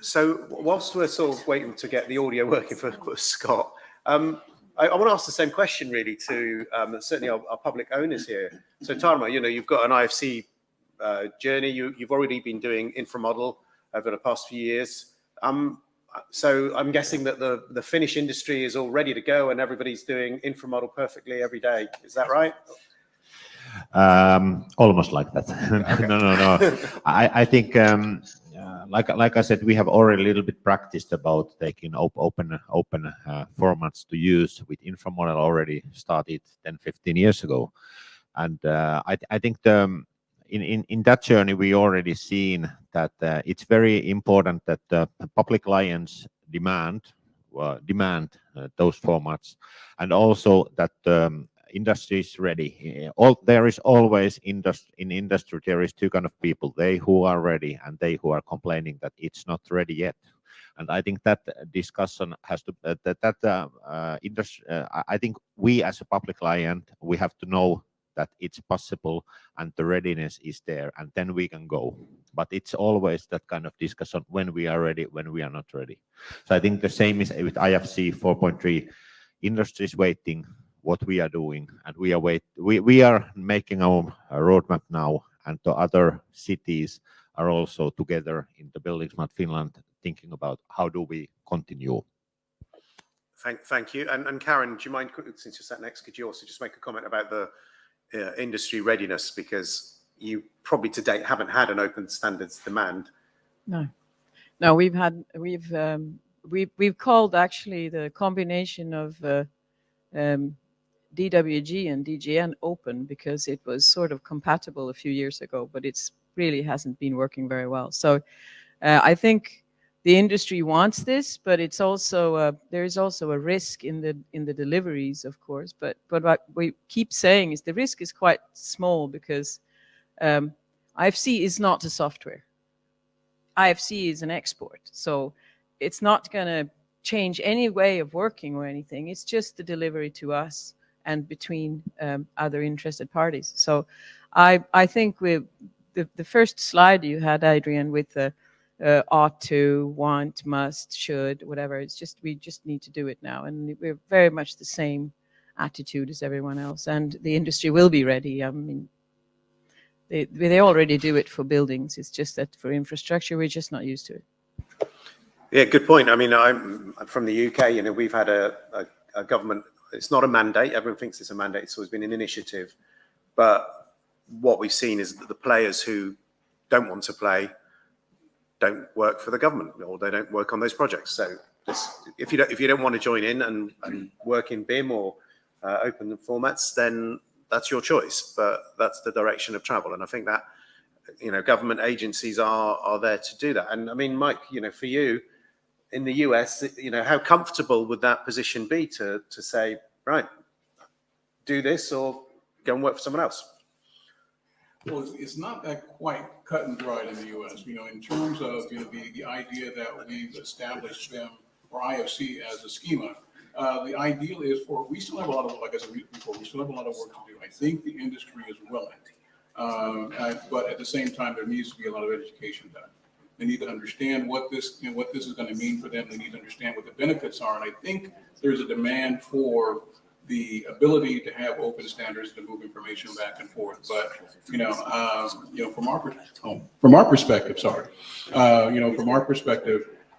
So whilst we're sort of waiting to get the audio working for Scott, I want to ask the same question really to certainly our public owners here. So Tarmo, you've got an IFC journey. You've already been doing inframodel over the past few years. So I'm guessing that the Finnish industry is all ready to go and everybody's doing inframodel perfectly every day. Is that right? Almost like that. Okay. No. I think, like I said, we have already a little bit practiced about taking open formats to use with inframodel. Already started 10-15 years ago, and I think in that journey we already seen that it's very important that the public clients demand those formats, and also that industry is ready. There is always in industry there is 2 kind of people: they who are ready and they who are complaining that it's not ready yet. And I think that discussion has to industry. I think we as a public client, we have to know that it's possible and the readiness is there, and then we can go. But it's always that kind of discussion: when we are ready, when we are not ready. So I think the same is with IFC 4.3. Industry is waiting what we are doing, and we are making our roadmap now, and the other cities are also together in the buildingSMART Finland thinking about how do we continue. Thank you. And Karin, do you mind, since you're sat next, could you also just make a comment about the industry readiness, because you probably to date haven't had an open standards demand? No, we've called actually the combination of DWG and DGN open, because it was sort of compatible a few years ago, but it's really hasn't been working very well. So I think the industry wants this, but it's also there is also a risk in the deliveries, of course. But what we keep saying is the risk is quite small because IFC is not a software. IFC is an export, so it's not going to change any way of working or anything. It's just the delivery to us and between other interested parties. So I think with the first slide you had, Adrian, with the ought to, want, must, should, whatever. It's just, we just need to do it now. And we're very much the same attitude as everyone else. And the industry will be ready. I mean, they already do it for buildings. It's just that for infrastructure, we're just not used to it. Yeah, good point. I mean, I'm from the UK, you know, we've had a government, it's not a mandate. Everyone thinks it's a mandate. It's always been an initiative. But what we've seen is that the players who don't want to play don't work for the government, or they don't work on those projects. So if you don't want to join in and work in BIM or open formats, then that's your choice. But that's the direction of travel, and I think that, you know, government agencies are there to do that. And I mean, Mike, you know, for you in the US, you know, how comfortable would that position be to say, right, do this or go and work for someone else? Well, it's not that quite cut and dried in the U.S. You know, in terms of, you know, the idea that we've established them or IFC as a schema. The ideal is we still have a lot of, like I said before, we still have a lot of work to do. I think the industry is willing, but at the same time, there needs to be a lot of education done. They need to understand what this is going to mean for them. They need to understand what the benefits are, and I think there's a demand for the ability to have open standards to move information back and forth. But you know, from our perspective,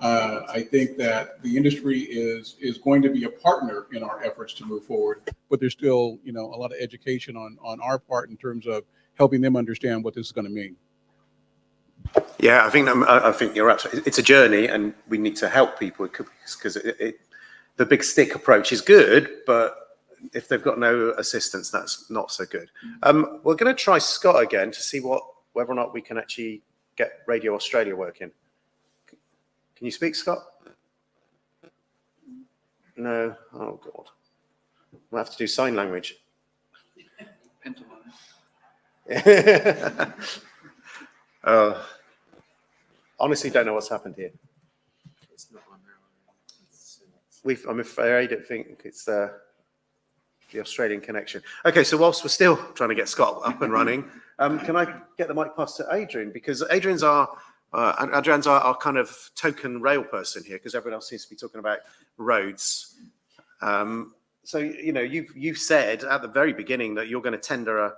I think that the industry is going to be a partner in our efforts to move forward. But there's still, you know, a lot of education on our part in terms of helping them understand what this is going to mean. Yeah, I think you're right. It's a journey, and we need to help people because the big stick approach is good, but if they've got no assistance, that's not so good. We're going to try Scott again to see whether or not we can actually get Radio Australia working. Can you speak, Scott? No. Oh God. We'll have to do sign language. Honestly, don't know what's happened here. It's not on now. I'm afraid I think it's the Australian connection. Okay, so whilst we're still trying to get Scott up and running, can I get the mic passed to Adrian? Because Adrian's our kind of token rail person here, because everyone else seems to be talking about roads. So, you know, you've said at the very beginning that you're going to tender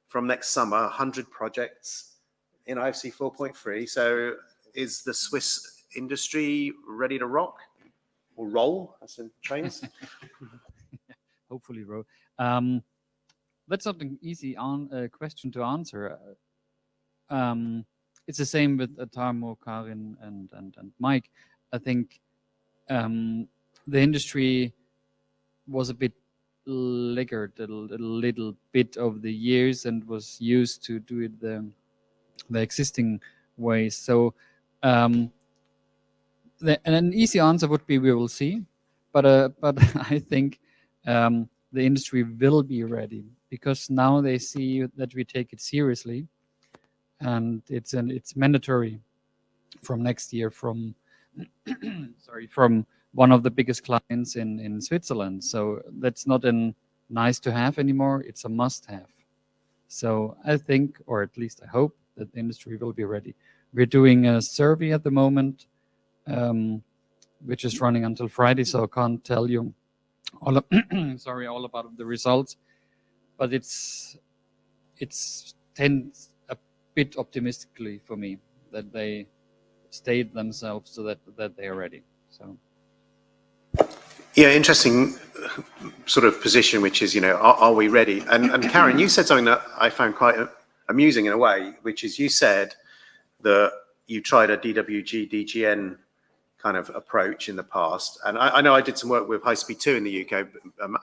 from next summer 100 projects in IFC 4.3. So is the Swiss industry ready to rock or roll, as in trains? Hopefully, Ro. That's not an easy question to answer. It's the same with Tarmo, Karin, and Mike. I think the industry was a bit laggard a little bit over the years and was used to do it the existing ways. So and an easy answer would be we will see, but I think the industry will be ready because now they see that we take it seriously, and it's mandatory from next year from from one of the biggest clients in Switzerland. So that's not a nice to have anymore, it's a must have. So I think, or at least I hope, that the industry will be ready. We're doing a survey at the moment, which is running until Friday, so I can't tell you all about the results, but it's tends a bit optimistically for me that they state themselves so that they are ready. So yeah, interesting sort of position, which is, you know, are we ready? And Karin, you said something that I found quite amusing in a way, which is you said that you tried a DWG DGN kind of approach in the past, and I know I did some work with High Speed 2 in the UK,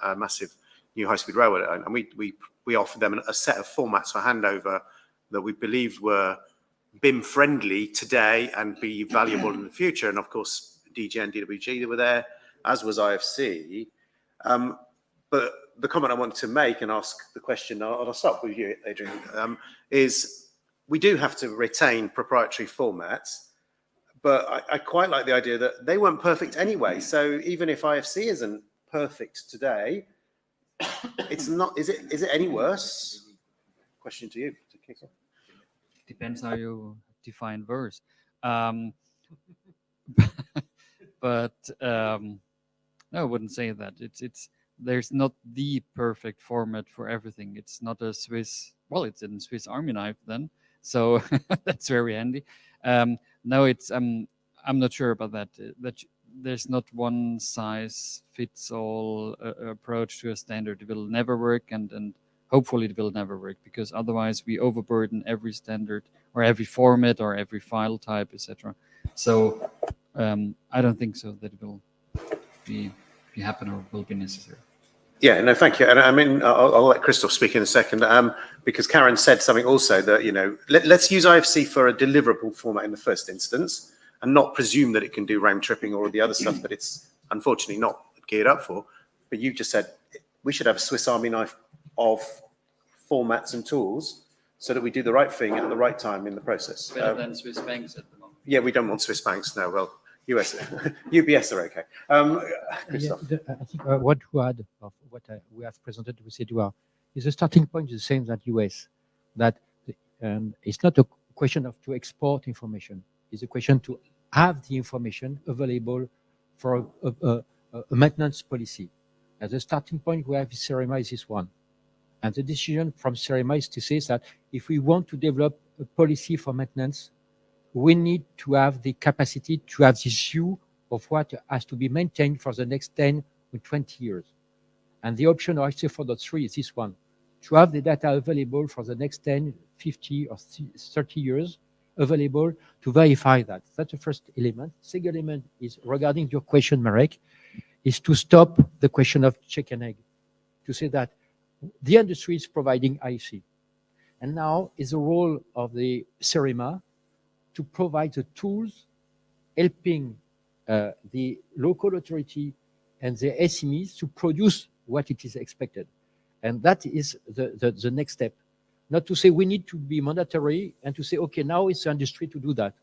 a massive new high-speed railway, and we offered them a set of formats for handover that we believed were BIM friendly today and be valuable in the future. And of course, DG and DWG were there, as was IFC. But the comment I wanted to make and ask the question, I'll start with you, Adrian, is we do have to retain proprietary formats, but I quite like the idea that they weren't perfect anyway. So even if IFC isn't perfect today, it's not, is it any worse? Question to you to kick off. Depends how you define verse. But no, I wouldn't say that. There's not the perfect format for everything. It's not a Swiss, well, it's in Swiss Army knife then. So that's very handy. No, it's I'm not sure about that. That there's not one size fits all approach to a standard. It will never work, and hopefully it will never work, because otherwise we overburden every standard or every format or every file type, etc. So I don't think so that it will be happen or will be necessary. Yeah, no, thank you. And I mean, I'll let Christoph speak in a second, because Karin said something also that, you know, let's use IFC for a deliverable format in the first instance and not presume that it can do round tripping or all the other stuff that it's unfortunately not geared up for. But you just said we should have a Swiss Army knife of formats and tools so that we do the right thing at the right time in the process. Better than Swiss banks at the moment. Yeah, we don't want Swiss banks. No, well, UBS are okay. Christoph. Yeah, I think what to add of what we have presented with Edouard is the starting point is the same as US. That it's not a question of to export information. It's a question to have the information available for a maintenance policy. As a starting point, we have CEREMA is this one. And the decision from CEREMA is to say that if we want to develop a policy for maintenance, we need to have the capacity to have this view of what has to be maintained for the next 10 or 20 years. And the option of IFC 4.3 is this one, to have the data available for the next 10, 50 or 30 years available to verify that. That's the first element. Second element is regarding your question, Marek, is to stop the question of chicken egg, to say that the industry is providing IFC. And now is the role of the CEREMA to provide the tools helping the local authority and the SMEs to produce what it is expected. And that is the next step. Not to say we need to be mandatory and to say, okay, now it's the industry to do that.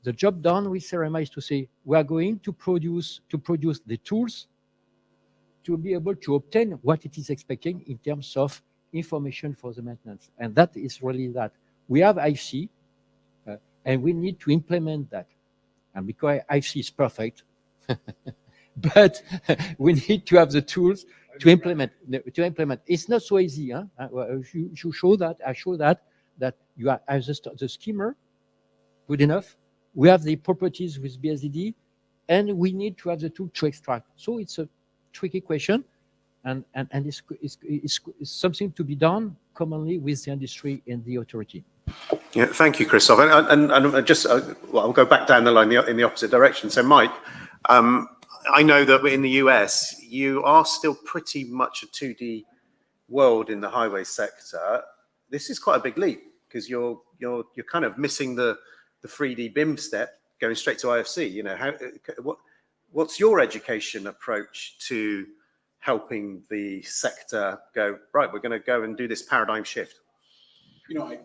The job done with CEREMA is to say, we are going to produce the tools to be able to obtain what it is expecting in terms of information for the maintenance. And that is really that. We have IFC, and we need to implement that. And because IFC is perfect, but we need to have the tools to implement. It's not so easy. Huh? You show that. I show that you are as the skimmer, good enough. We have the properties with Beazley, and we need to have the tool to extract. So it's a tricky question, and it's something to be done commonly with the industry and the authority. Yeah, thank you, Christoph. And just, well, I'll go back down the line in the opposite direction. So, Mike, I know that in the US, you are still pretty much a 2D world in the highway sector. This is quite a big leap because you're kind of missing the 3D BIM step, going straight to IFC. You know, what's your education approach to helping the sector go right? We're going to go and do this paradigm shift. You know,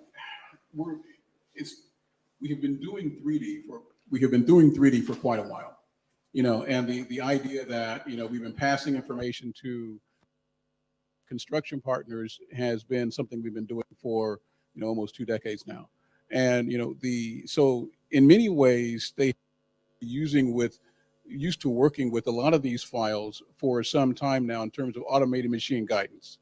we have been doing 3D for quite a while, you know, and the idea that, you know, we've been passing information to construction partners has been something we've been doing for, you know, almost 2 decades now. And, you know, so in many ways they used to working with a lot of these files for some time now in terms of automated machine guidance.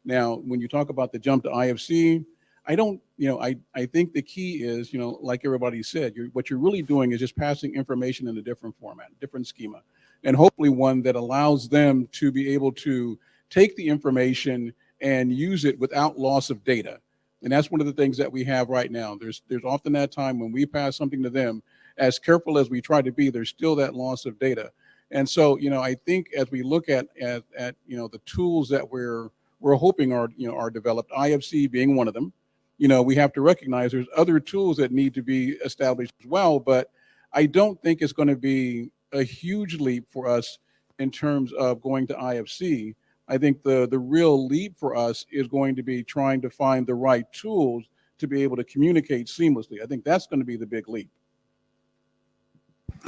Now, when you talk about the jump to IFC, I think the key is, you know, like everybody said, what you're really doing is just passing information in a different format, different schema, and hopefully one that allows them to be able to take the information and use it without loss of data. And that's one of the things that we have right now. There's often that time when we pass something to them, as careful as we try to be, there's still that loss of data. And so, you know, I think as we look at you know, the tools that we're hoping are developed, IFC being one of them, you know, we have to recognize there's other tools that need to be established as well. But I don't think it's going to be a huge leap for us in terms of going to IFC. I think the real leap for us is going to be trying to find the right tools to be able to communicate seamlessly. I think that's going to be the big leap.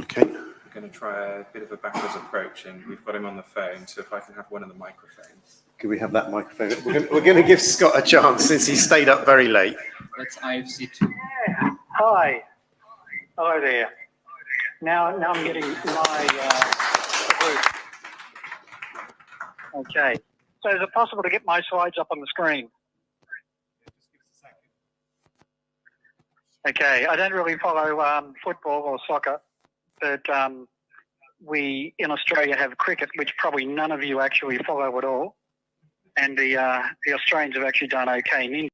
Okay. I'm going to try a bit of a backwards approach, and we've got him on the phone, so if I can have one of the microphones. Could we have that microphone? We're going to give Scott a chance since he stayed up very late. That's IFC 2. Hi. Hello there. Now I'm getting my group. Okay. So is it possible to get my slides up on the screen? Okay. I don't really follow football or soccer, but we in Australia have cricket, which probably none of you actually follow at all. And the Australians have actually done okay in India.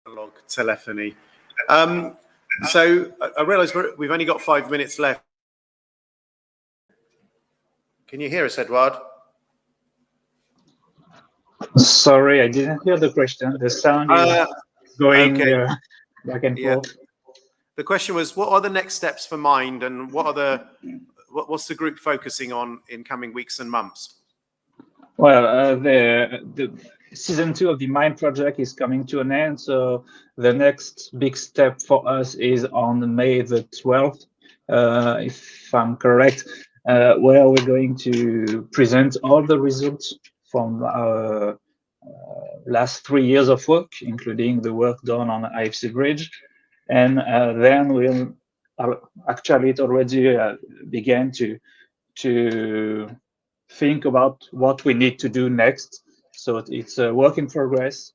Log telephony. So I realise we've only got 5 minutes left. Can you hear us, Edward? Sorry, I didn't hear the question. The sound is going back and forth. The question was, what are the next steps for Mind, and what's the group focusing on in coming weeks and months? Well, the season 2 of the Mind project is coming to an end, so the next big step for us is on May the 12th, if I'm correct. where we're going to present all the results from our last 3 years of work, including the work done on the IFC bridge. And then we'll actually it already began to think about what we need to do next. So it's a work in progress.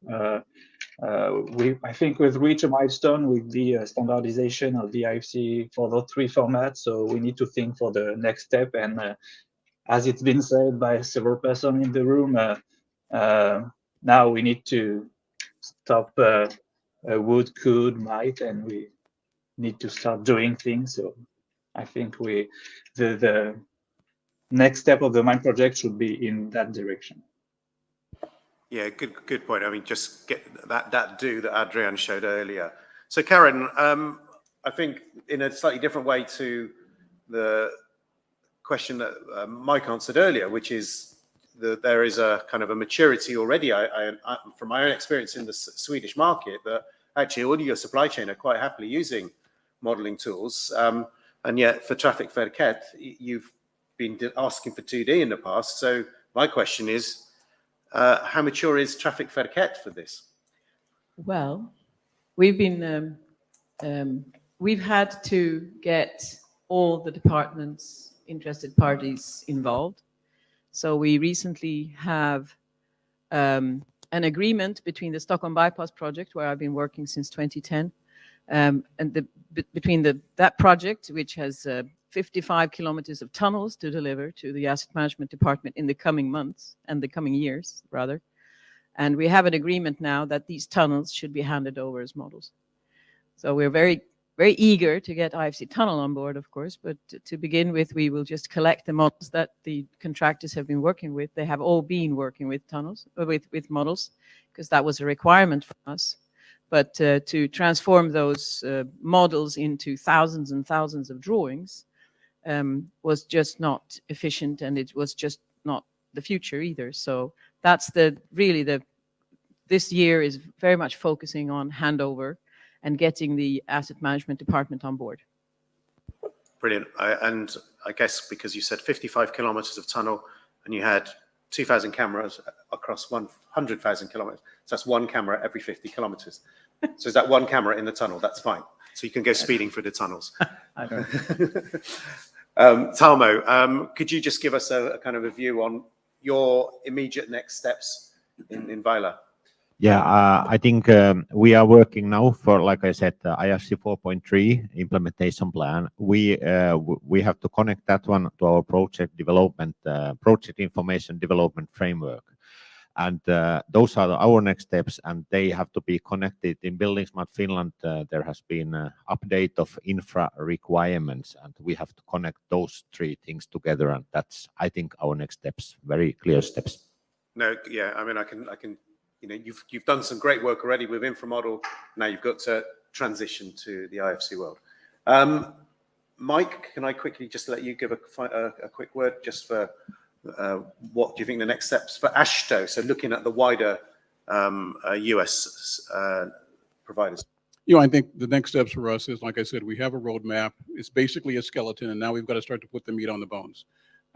I think we've reached a milestone with the standardization of the IFC 4.3 format. So we need to think for the next step. And as it's been said by several persons in the room, now we need to stop would, could, might, and we need to start doing things. So I think the next step of the MIND project should be in that direction. Yeah, good point. I mean, just get that do that Adrian showed earlier. So Karin, I think in a slightly different way to the question that Mike answered earlier, which is that there is a kind of a maturity already, I from my own experience in the Swedish market, that actually all of your supply chain are quite happily using modeling tools. And yet for traffic verket, you've been asking for 2D in the past. So my question is, how mature is traffic verket for this? Well, we've been we've had to get all the departments, interested parties involved. So we recently have an agreement between the Stockholm Bypass project, where I've been working since 2010, and between that project, which has 55 kilometers of tunnels to deliver to the asset management department in the coming months and the coming years, rather. And we have an agreement now that these tunnels should be handed over as models. So we're very, very eager to get IFC Tunnel on board, of course, but to begin with, we will just collect the models that the contractors have been working with. They have all been working with tunnels, with models, because that was a requirement for us. But to transform those models into thousands and thousands of drawings was just not efficient, and it was just not the future either. So that's this year is very much focusing on handover and getting the asset management department on board. Brilliant. And I guess because you said 55 kilometers of tunnel and you had 2,000 cameras across 100,000 kilometers, so that's one camera every 50 kilometers. So is that one camera in the tunnel? That's fine. So you can go speeding through the tunnels. I don't Tarmo, could you just give us a kind of a view on your immediate next steps in Weiler? Yeah, I think we are working now for, like I said, the IFC 4.3 implementation plan. We have to connect that one to our project development, project information development framework. And those are our next steps, and they have to be connected. In buildingSMART Finland, there has been an update of infra requirements, and we have to connect those three things together. And that's, I think, our next steps, very clear steps. No, yeah, I mean, I can. You know, you've done some great work already with InfraModel. Now you've got to transition to the IFC world. Mike, can I quickly just let you give a quick word just for what do you think the next steps for AASHTO? So looking at the wider US providers. You know, I think the next steps for us is, like I said, we have a roadmap. It's basically a skeleton, and now we've got to start to put the meat on the bones.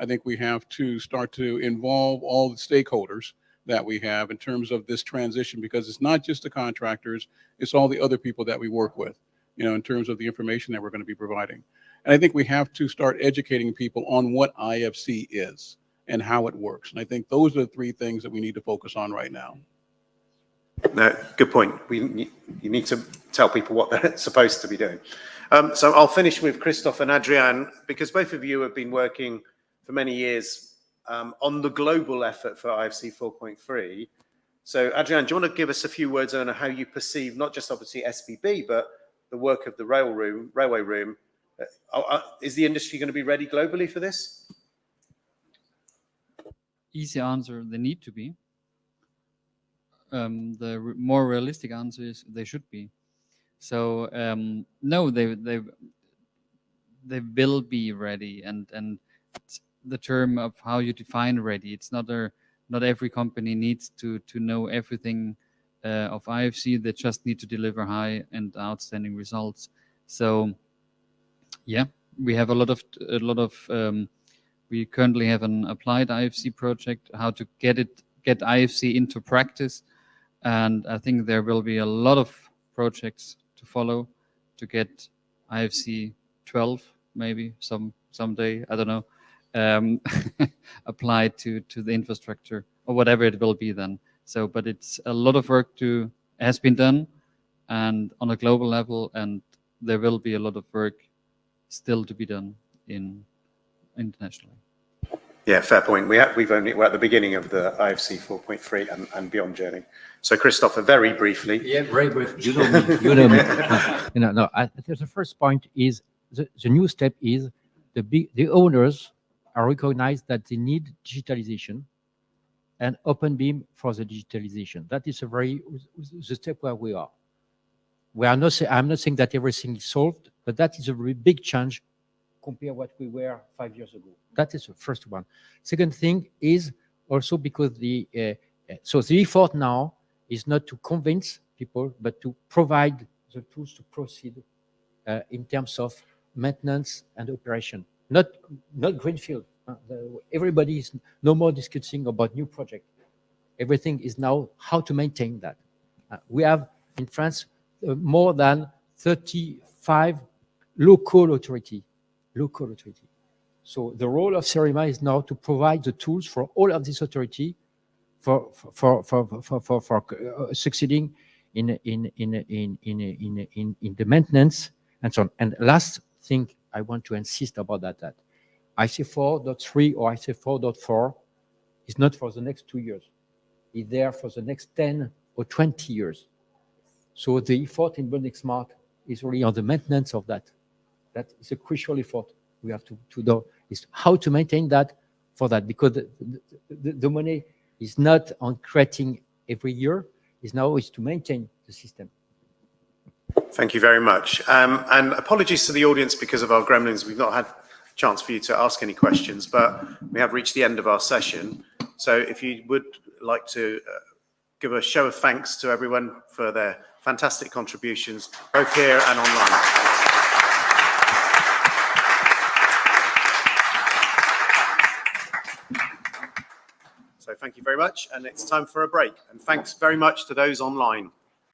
I think we have to start to involve all the stakeholders that we have in terms of this transition, because it's not just the contractors, it's all the other people that we work with, you know, in terms of the information that we're going to be providing. And I think we have to start educating people on what IFC is and how it works. And I think those are the three things that we need to focus on right now. No, good point. You need to tell people what they're supposed to be doing. So I'll finish with Christoph and Adrian, because both of you have been working for many years on the global effort for IFC 4.3. So Adrian, do you want to give us a few words on how you perceive not just obviously SBB, but the work of the railway room? Is the industry going to be ready globally for this? Easy answer, they need to be. The more realistic answer is they should be. So no, they will be ready, and the term of how you define ready, it's not every company needs to know everything of IFC. They just need to deliver high and outstanding results. So yeah, we have a lot of We currently have an applied IFC project, how to get IFC into practice. And I think there will be a lot of projects to follow to get IFC 12, maybe someday, I don't know, applied to the infrastructure or whatever it will be then. So, but it's a lot of work has been done, and on a global level, and there will be a lot of work still to be done internationally. Yeah, fair point. We're at the beginning of the IFC 4.3 and beyond journey. So, Christopher, very briefly. Yeah, very briefly. You know me. You know me. No. The first point is the new step is the owners are recognized that they need digitalization and open beam for the digitalization. That is the step where we are. I'm not saying that everything is solved, but that is a very big change compared to what we were 5 years ago. That is the first one. Second thing is also because the effort now is not to convince people, but to provide the tools to proceed in terms of maintenance and operation. Not greenfield. Everybody is no more discussing about new project. Everything is now how to maintain that. We have in France more than 35 local authority. So the role of CERIMA is now to provide the tools for all of this authority for succeeding in the maintenance and so on. And last thing I want to insist about that IC 4.3 or IC 4.4 is not for the next 2 years. It's there for the next 10 or 20 years. So the effort in buildingSMART is really on the maintenance of that. That is a crucial effort we have to do, is how to maintain that for that, because the money is not on creating every year, is to maintain the system. Thank you very much. And apologies to the audience because of our gremlins. We've not had a chance for you to ask any questions, but we have reached the end of our session. So if you would like to give a show of thanks to everyone for their fantastic contributions, both here and online. So thank you very much, and it's time for a break. And thanks very much to those online.